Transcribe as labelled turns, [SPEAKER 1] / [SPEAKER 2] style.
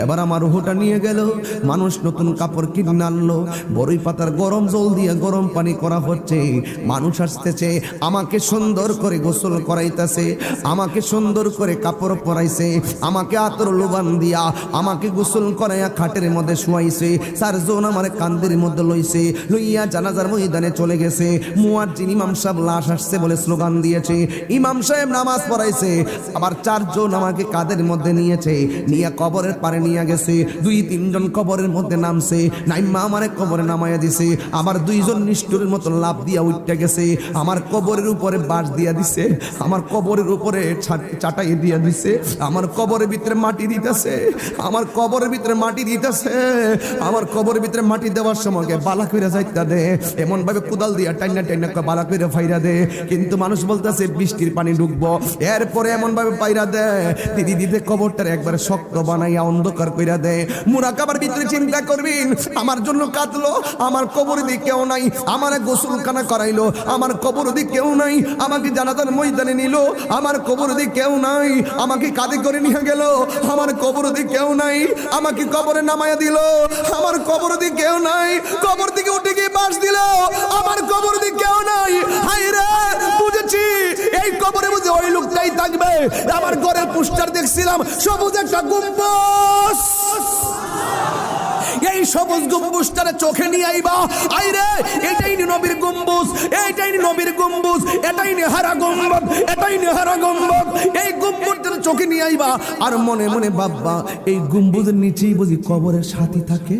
[SPEAKER 1] এবার আমার রুহটা নিয়ে গেল। মানুষ নতুন কাপড় কিনে আনলো, বড়ই পাতার গরম জল দিয়ে গরম পানি করা হচ্ছে। মানুষ আসতেছে, আমাকে সুন্দর করে গোসল করাইতেছে, আমাকে সুন্দর করে কাপড় পরাইছে, আমাকে আতর লোবান দিয়া আমাকে গোসল করাইয়া খাটের মধ্যে শুয়াইছে। চারজন আমার কান্দের মধ্যে লইছে, লইয়া জানাজার ময়দানে চলে গেছে। মুয়াজ্জিন ইমাম সাহেব লাশ আসছে বলে স্লোগান দিয়েছে, ইমাম সাহেব নামাজ পড়াইছে। আবার চারজন আমাকে কাদের মধ্যে নিয়েছে, নিয়ে কবরের পারে নিয়ে গেছে। দুই তিনজন কবরের মধ্যে নামছে, নাইমা আমারে কবরে নামাইয়া দিছে। আবার দুইজন নিষ্ঠুরের মতো লাভ দিয়া উঠতে গেছে, আমার কবরের উপরে বাঁশ দিয়া দিছে, আমার কবরের উপরে চাটাই দিয়া দিছে, আমার কবরের ভিতরে মাটি দিতেছে, আমার কবরের ভিতরে মাটি দিতেছে। আমার কবরের ভিতরে মাটি দেওয়ার সময় বালা কইরা যাইতা দে, এমন ভাবে কোদাল দিয়া টাইনা টাইনা বালা কইরা ফাইরা দে। কিন্তু মানুষ বলতেছে বৃষ্টির পানি ঢুকবো, এরপরে এমন ভাবে পাইরা দে, দিদি দিতে কবরটার একবারে শক্ত বানাইয়া অন্ধকার কইরা দে। মুরাকাবার ভিতরে চিন্তা করবেন, আমার জন্য কাঁদলো, আমার কবরে দিয়ে কেউ নাই, আমার গোসলখানা করাইলো, আমার কবরে দিয়ে কেউ নাই, আমাকে জানাজার ময়দানে নিল, আমার কবরে দিয়ে কেউ নাই, আমাকে কাঁধে করে নিয়ে গেল, আমার কবরে দিয়ে কেউ নাই, আমাকে কবরে নামায়া দিল, আমার কবরে দিয়ে কেউ নাই, কবর থেকে উঠে গিয়ে বাঁশ দিল, আমার কবরে দিয়ে কেউ নাই। হায় রে, বুঝেছি এই কবরে বুঝে ওই লোকটাই থাকবে। আমার ঘরের পোস্টার দেখছিলাম, সবুজ একটা গম্বুজ, এই সবুজ গম্বুজটারে চোখে নিয়ে আইবা। আইরে, এটাই নবীর গম্বুজ, এটাই নবীর গম্বুজ, এটাই নেহারা গম্বুজ, এটাই নেহারা গম্বুজ। এই গম্বুজটারে চোখে নিয়ে আইবা। আর মনে মনে ভাববা, এই গম্বুজের নিচেই বুঝি কবরের সাথী থাকে।